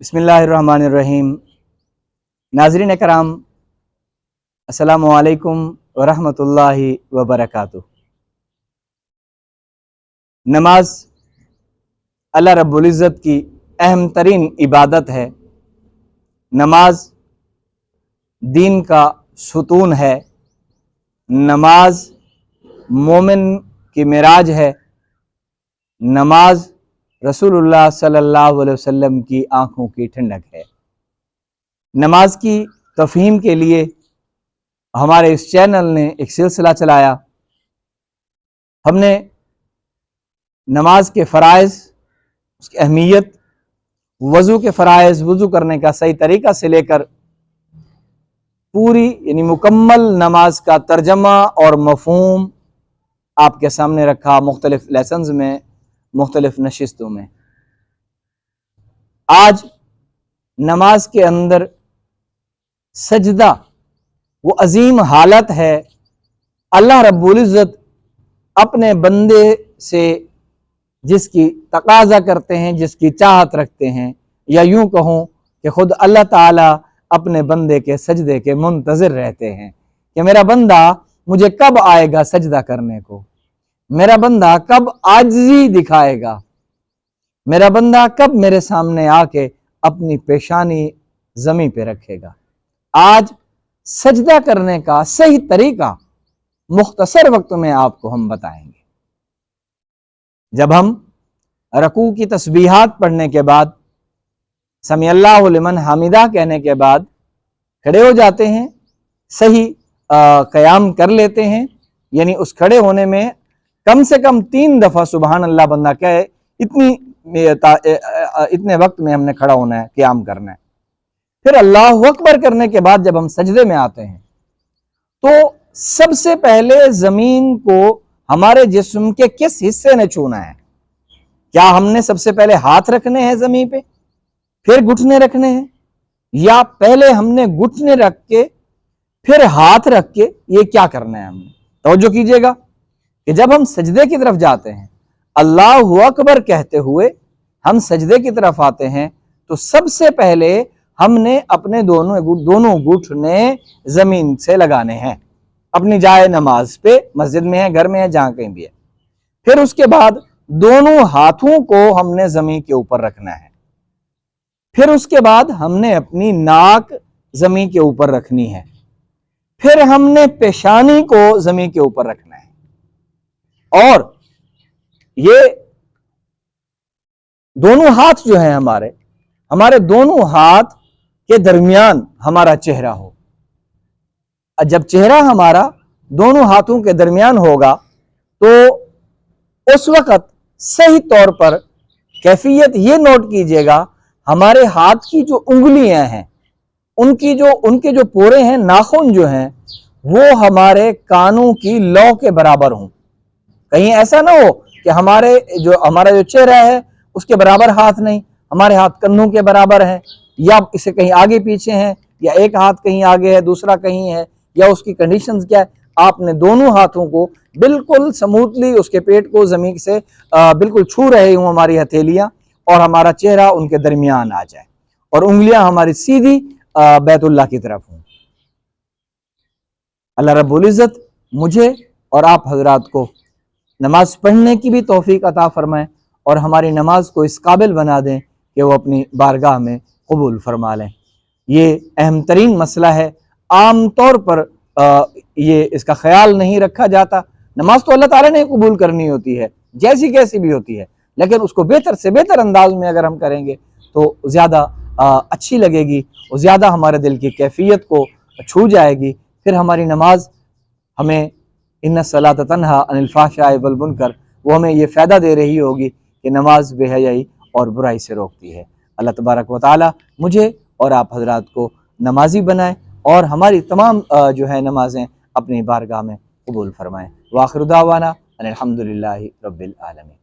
बिस्मिल्लाहिर्रहमानिर्रहीम। नाज़रीन कराम, अस्सलामु अलैकुम वरहमतुल्लाहि वबरकातुह। नमाज अल्लाह रब्बुल इज़्ज़त की अहम तरीन इबादत है। नमाज दीन का सुतून है। नमाज मोमिन की मिराज है। नमाज रसूलुल्लाह सल्लल्लाहु अलैहि वसल्लम की आँखों की ठंडक है। नमाज की तफ़हीम के लिए हमारे इस चैनल ने एक सिलसिला चलाया। हमने नमाज के फ़राइज़, उसकी अहमियत, वज़ू के फ़राइज़, वज़ू करने का सही तरीक़ा से लेकर पूरी यानी मुकम्मल नमाज का तर्जमा और मफ़हूम आपके सामने रखा, मुख्तलिफ़ लेसन्स में, मुख्तलिफ़ नशिस्तों में। आज नमाज के अंदर सजदा वो अजीम हालत है। अल्लाह रब्बुल इज़्ज़त अपने बंदे से जिसकी तकाज़ा करते हैं, जिसकी चाहत रखते हैं, या यूं कहूँ कि खुद अल्लाह ताला अपने बंदे के सजदे के मुंतज़िर रहते हैं कि मेरा बंदा मुझे कब आएगा सजदा करने को, मेरा बंदा कब आजिज़ी दिखाएगा, मेरा बंदा कब मेरे सामने आके अपनी पेशानी ज़मीन पे रखेगा। आज सजदा करने का सही तरीका मुख्तसर वक्त में आपको हम बताएंगे। जब हम रकू की तस्बीहात पढ़ने के बाद, समी अल्लाहु लिमन हमिदा कहने के बाद खड़े हो जाते हैं, सही क़याम कर लेते हैं, यानी उस खड़े होने में कम से कम 3 दफ़ा सुबहान अल्लाह बंदा कहे, इतने वक्त में हमने खड़ा होना है, क़याम करना है। फिर अल्लाहु अकबर करने के बाद जब हम सजदे में आते हैं तो सबसे पहले ज़मीन को हमारे जिस्म के किस हिस्से ने छूना है? क्या हमने सबसे पहले हाथ रखने हैं ज़मीन पे, फिर घुटने रखने हैं, या पहले हमने घुटने रख के फिर हाथ रख के, ये क्या करना है हमने? तवज्जो कीजिएगा कि जब हम सजदे की तरफ जाते हैं, अल्लाहु अकबर कहते हुए हम सजदे की तरफ आते हैं, तो सबसे पहले हमने अपने दोनों घुटने जमीन से लगाने हैं, अपनी जाए नमाज पे, मस्जिद में है, घर में है, जहां कहीं भी है। फिर उसके बाद दोनों हाथों को हमने जमीन के ऊपर रखना है। फिर उसके बाद हमने अपनी नाक जमीन के ऊपर रखनी है। फिर हमने पेशानी को जमीन के ऊपर रखना है। और ये दोनों हाथ जो है हमारे दोनों हाथ के दरमियान हमारा चेहरा हो। जब चेहरा हमारा दोनों हाथों के दरमियान होगा तो उस वक्त सही तौर पर कैफियत ये नोट कीजिएगा, हमारे हाथ की जो उंगलियां हैं, उनके जो पोरे हैं, नाखून जो हैं, वो हमारे कानों की लौ के बराबर हों। कहीं ऐसा ना हो कि हमारा जो चेहरा है उसके बराबर हाथ नहीं, हमारे हाथ कंधों के बराबर है, या इसे कहीं आगे पीछे हैं, या एक हाथ कहीं आगे है, दूसरा कहीं है, या उसकी कंडीशंस क्या है। आपने दोनों हाथों को बिल्कुल स्मूथली उसके पेट को जमीन से बिल्कुल छू रहे हूं हमारी हथेलियां, और हमारा चेहरा उनके दरमियान आ जाए, और उंगलियां हमारी सीधी बैतुल्लाह की तरफ हों। अल्लाह रब्बुल इज़्ज़त मुझे और आप हजरात को नमाज पढ़ने की भी तौफीक अता फरमाएं, और हमारी नमाज को इस काबिल बना दें कि वो अपनी बारगाह में कबूल फरमा लें। ये अहम तरीन मसला है। आम तौर पर ये इसका ख्याल नहीं रखा जाता। नमाज तो अल्लाह ताला ने कबूल करनी होती है, जैसी कैसी भी होती है, लेकिन उसको बेहतर से बेहतर अंदाज में अगर हम करेंगे तो ज़्यादा अच्छी लगेगी, और ज़्यादा हमारे दिल की कैफियत को छू जाएगी। फिर हमारी नमाज हमें इन्ना सलात तन्हा अनिल फ़ाहशाइ वल मुनकर, वो हमें ये फ़ायदा दे रही होगी कि नमाज बेहयाई और बुराई से रोकती है। अल्लाह तबारक व तआला मुझे और आप हजरात को नमाजी बनाए, और हमारी तमाम जो है नमाजें अपनी बारगाह में कबूल फरमाएँ। व आखिर दावाना अनिल हम्दुलिल्लाहि रब्बिल आलमीन।